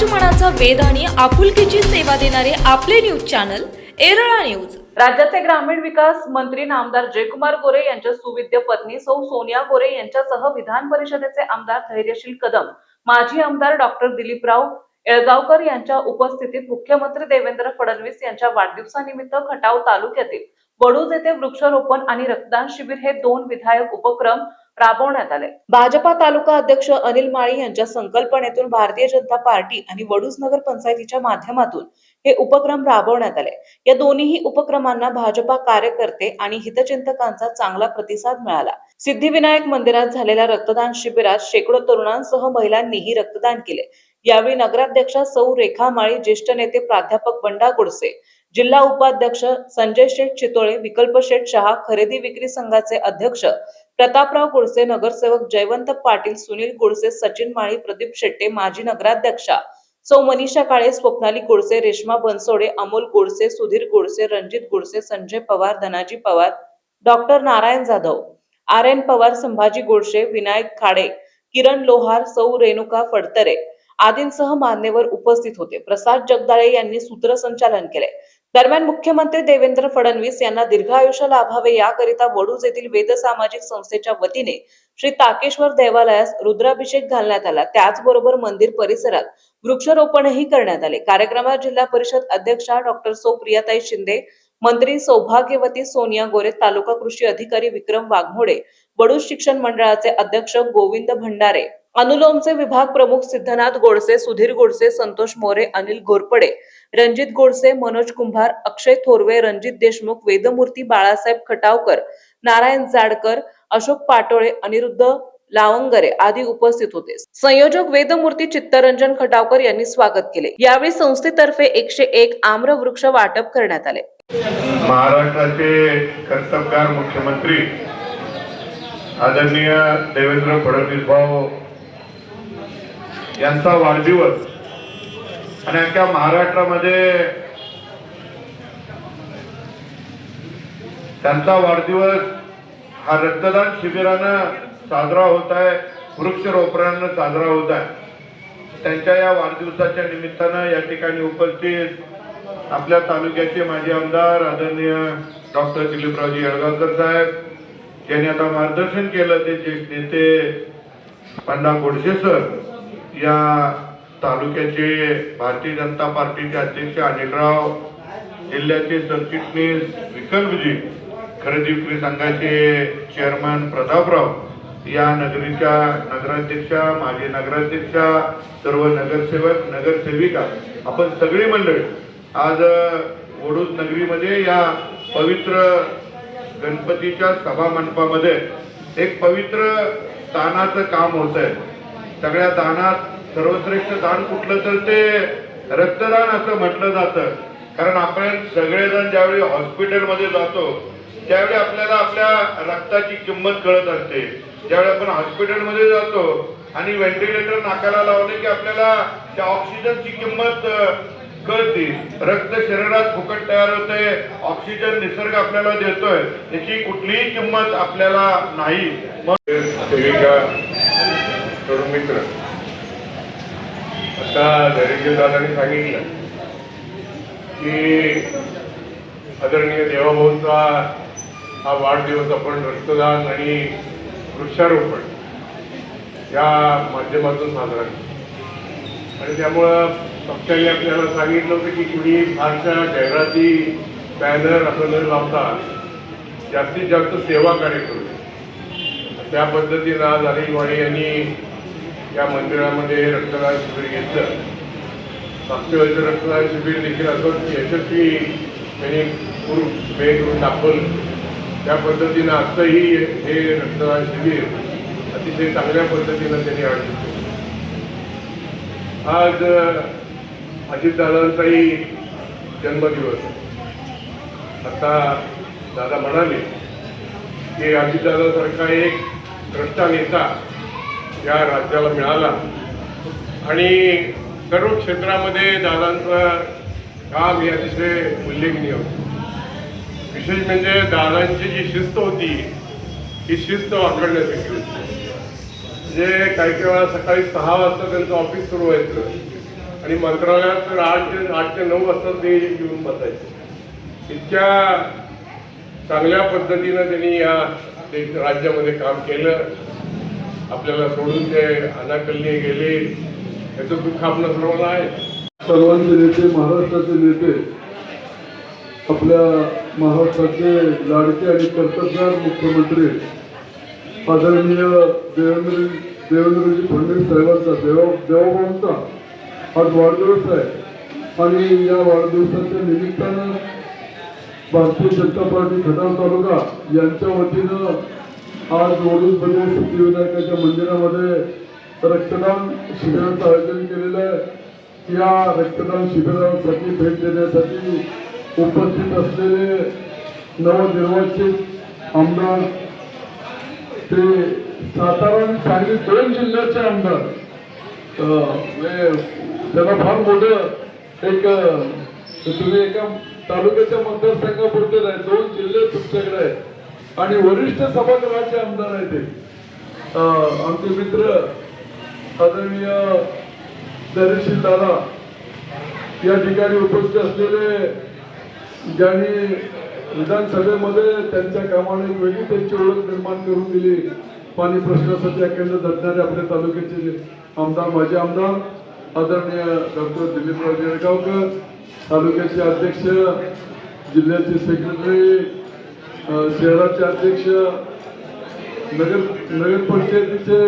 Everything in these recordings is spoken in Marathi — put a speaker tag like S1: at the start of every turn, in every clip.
S1: मनाचा वेध आणि आपुलकीची सेवा देणारे आपले न्यूज चॅनल एरळा न्यूज।
S2: राज्याचे ग्रामीण विकास मंत्री नामदार जयकुमार गोरे यांच्या सुविद्य पत्नी सौ सोनिया गोरे यांच्यासह विधान परिषदेचे आमदार धैर्यशील कदम, माजी आमदार डॉक्टर दिलीपराव येळगावकर यांच्या उपस्थितीत मुख्यमंत्री देवेंद्र फडणवीस यांच्या वाढदिवसानिमित्त खटाव तालुक्यातील वडूज येथे वृक्षारोपण आणि रक्तदान शिबिर हे दोन विधायक उपक्रम राबवण्यात आले। भाजपा तालुका अध्यक्ष अनिल माळी यांच्या संकल्पनेतून भारतीय जनता पार्टी आणि वडूज नगर पंचायतीच्या माध्यमातून हे उपक्रम राबवण्यात आले। या दोन्ही उपक्रमांना भाजपा कार्यकर्ते आणि हितचिंतकांचा चांगला प्रतिसाद मिळाला। सिद्धिविनायक मंदिरात झालेल्या रक्तदान शिबिरात शेकडो तरुणांसह महिलांनीही रक्तदान केले। यावेळी नगराध्यक्षा सौ रेखा माळी, ज्येष्ठ नेते प्राध्यापक बंडा गुडसे, जिल्हा उपाध्यक्ष संजय शेठ चितोळे, विकल्प शेठ शहा, खरेदी विक्री संघाचे अध्यक्ष प्रतापराव गुडसे, नगरसेवक जयवंत पाटील, सुनील गुडसे, सचिन माळी, प्रदीप शेट्टे, माजी नगराध्यक्षा सौ मनीषा काळे, स्वप्नाली गुडसे, रेश्मा बनसोडे, अमोल गुडसे, सुधीर गुडसे, रणजित गुडसे, संजय पवार, धनाजी पवार, डॉक्टर नारायण जाधव, आर.एन. पवार, संभाजी गुडसे, विनायक खाडे, किरण लोहार, सौ रेणुका फडतरे आदींसह मान्यवर उपस्थित होते। प्रसाद जगदाळे यांनी सूत्रसंचालन केले। दरम्यान मुख्यमंत्री देवेंद्र फडणवीस यांना दीर्घायुष्य लाभावे याकरिता वडूज येथील वेद सामाजिक संस्थेच्या वतीने श्री ताकेश्वर देवालयास रुद्राभिषेक घालण्यात आला। त्याचबरोबर मंदिर परिसरात वृक्षारोपणही करण्यात आले। कार्यक्रमात जिल्हा परिषद अध्यक्षा डॉक्टर सौ प्रियाताई शिंदे, मंत्री सौभाग्यवती सोनिया गोरे, तालुका कृषी अधिकारी विक्रम वाघमोडे, वडूज शिक्षण मंडळाचे अध्यक्ष गोविंद भंडारे, अनुलोमचे विभाग प्रमुख सिद्धनाथ गोडसे, सुधीर गोडसे, संतोष मोरे, अनिल घोरपडे, रणजित गोडसे, मनोज कुंभार, अक्षय थोरवे, रणजित देशमुख, वेदमूर्ती बाळासाहेब खटावकर, नारायण जाडकर, अशोक पाटोळे, अनिरुद्ध लावंगरे आदी उपस्थित होते। संयोजक वेदमूर्ती चित्तरंजन खटावकर यांनी स्वागत केले। यावेळी संस्थेतर्फे 101 आम्र वृक्ष वाटप करण्यात आले।
S3: महाराष्ट्राचे कर्तबगार मुख्यमंत्री आदरणीय देवेंद्र फडणवीस भाऊ यांचा वाढदिवस आणि अख्ख्या महाराष्ट्रामध्ये त्यांचा वाढदिवस हा रक्तदान शिबिरानं साजरा होत आहे, वृक्षारोपणानं साजरा होत आहे। त्यांच्या या वाढदिवसाच्या निमित्तानं या ठिकाणी उपस्थित आपल्या तालुक्याचे माजी आमदार आदरणीय डॉक्टर दिलीपरावजी येळगावकर साहेब यांनी आता मार्गदर्शन केलं, ते ज्येष्ठ नेते बंडा गुडसे सर, या तालुक्याचे भारतीय जनता पार्टीचे अध्यक्ष अनिलराव, जिल्ह्याचे सरचिटणीस विकल्पजी, खरेदी विक्री संघाचे चेअरमन प्रतापराव, या नगरीच्या नगराध्यक्षा, माजी नगराध्यक्षा, सर्व नगरसेवक नगरसेविका, आपण सगळी मंडळी आज वडूज नगरीमध्ये या पवित्र गणपतीच्या सभा मंडपामध्ये एक पवित्र दानाचं काम होत आहे। सगळ्या दानात सर्वश्रेष्ठ दान कुठलं तर ते रक्तदान असं म्हटलं जातं। कारण आपण सगळेजण ज्यावेळी हॉस्पिटलमध्ये जातो त्यावेळी आपल्याला आपल्या रक्ताची किंमत कळत असते। ज्यावेळी आपण हॉस्पिटलमध्ये जातो आणि व्हेंटिलेटर नाकाला लावले की आपल्याला त्या ऑक्सिजनची किंमत कळते। रक्त शरीरात फुकट तयार होते, ऑक्सिजन निसर्ग आपल्याला देतोय, त्याची कुठलीही किंमत आपल्याला नाही। सेविका, तरुण मित्र, आता धैर्यशील दादांनी सांगितलं की आदरणीय देवाभाऊंचा हा वाढदिवस आपण रक्तदान आणि वृक्षारोपण या माध्यमातून साजरा करतो। आणि त्यामुळं पक्षाने आपल्याला सांगितलं होतं की कुणी फारशा जाहिराती, बॅनर असं न लावता जास्तीत जास्त सेवा कार्य करू। त्या पद्धतीनं आज अनिलवाडी यांनी या मंदिरामध्ये रक्तदान शिबिर घेतलं। मागच्या वेळेचं रक्तदान शिबिर देखील असं यशस्वी त्यांनी वेग करून दाखवलं। त्या पद्धतीनं आजचंही हे रक्तदान शिबिर अतिशय चांगल्या पद्धतीनं त्यांनी आयोजित केलं। आज अजितदादांचाही जन्मदिवस। आता दादा म्हणाले की अजितदादासारखा एक द्रष्टा नेता या राज्याला मिळाला आणि सर्व क्षेत्रामध्ये दादांचं काम हे अतिशय उल्लेखनीय होतं। विशेष म्हणजे दादांची जी शिस्त होती ही शिस्त वापरण्यासाठी होती। म्हणजे काही वेळा सकाळी 6 वाजता त्यांचं ऑफिस सुरू व्हायचं
S4: आणि मंत्रालयात तर 8 ते 9 वाजता ते येऊन बसायचे. इतक्या चांगल्या पद्धतीनं त्यांनी या राज्यामध्ये काम केलं. आपल्याला सोडून ते अनाकलनी गेले, याचं दुःख आपल्या सर्वांना आहे.
S5: सर्वांचे नेते, महाराष्ट्राचे नेते, आपल्या महाराष्ट्राचे लाडके आणि कर्तव्यवान मुख्यमंत्री आदरणीय देवेंद्रजी फडणवीस साहेबांचा देवाभाऊंचा आज वाढदिवस आहे आणि या वाढदिवसाच्या निमित्तानं भारतीय जनता पार्टी खटाव तालुका यांच्या वतीनं आज वडूजमध्ये सिद्धिविनायकाच्या मंदिरामध्ये रक्तदान शिबिराचं आयोजन केलेलं आहे. या रक्तदान शिबिरासाठी भेट देण्यासाठी उपस्थित असलेले नवनिर्वाचित आमदार ते सातारा आणि सांगली 2 जिल्ह्याचे आमदार, त्यांना फार मोठं तुम्ही एका तालुक्याच्या मतदारसंघापुरते नाही, 2 जिल्हे तुमच्याकडे आहेत आणि वरिष्ठ सभागृहाचे आमदार आहेत ते आमचे मित्र आदरणीय धैर्यशील दादा या ठिकाणी उपस्थित असलेले, ज्यांनी विधानसभेमध्ये त्यांच्या कामाने वेगळी त्यांची ओळख निर्माण करून दिली. पाणी प्रश्नासाठी अखंड झटणारे आपल्या तालुक्याचे आमदार, माजी आमदार आदरणीय डॉक्टर दिलीपराव येळगावकर, तालुक्याचे अध्यक्ष, जिल्ह्याचे सेक्रेटरी, शहराचे अध्यक्ष, नगर पंचायतीचे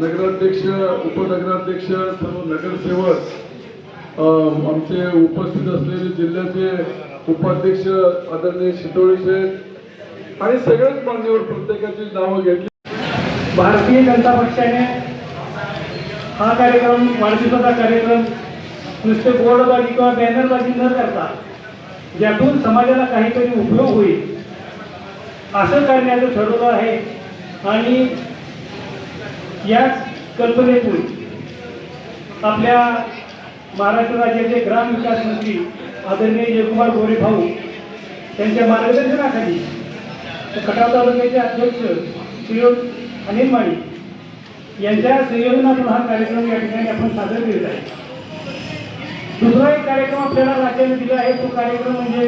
S5: नगराध्यक्ष, उपनगराध्यक्ष, सर्व नगरसेवक, आमचे उपस्थित असलेले जिल्ह्याचे उपाध्यक्ष आदरणीय शितोळे साहेब आणि सगळेच मान्यवर, प्रत्येकाची नावं घेतली.
S6: भारतीय जनता पक्षाने हा कार्यक्रम, वाढदिवसाचा कार्यक्रम नुसते बोर्डबाजी किंवा बॅनरबाजी न करता ज्यातून समाजाला काहीतरी उपयोग होईल असं करण्याचं ठरवलं आहे. आणि याच कल्पनेतून आपल्या महाराष्ट्र राज्याचे ग्रामविकास मंत्री आदरणीय जयकुमार गोरे भाऊ यांच्या मार्गदर्शनाखाली खटाव तालुक्याचे अध्यक्ष श्री अनिल माळी यांच्या संयोजनातून हा कार्यक्रम या ठिकाणी आपण सादर करीत आहे. दुसरा एक कार्यक्रम आपल्याला राज्याने दिला आहे, तो कार्यक्रम म्हणजे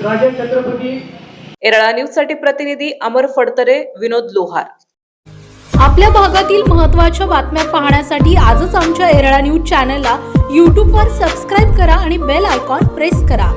S6: राजा छत्रपती.
S2: एरळा न्यूज साठी प्रतिनिधी अमर फडतरे, विनोद लोहार.
S1: आपल्या भागातील महत्त्वाच्या बातम्या पाहण्यासाठी आजच आमच्या एरळा न्यूज चॅनलला यूट्यूबवर सबस्क्राईब करा आणि बेल आयकॉन प्रेस करा.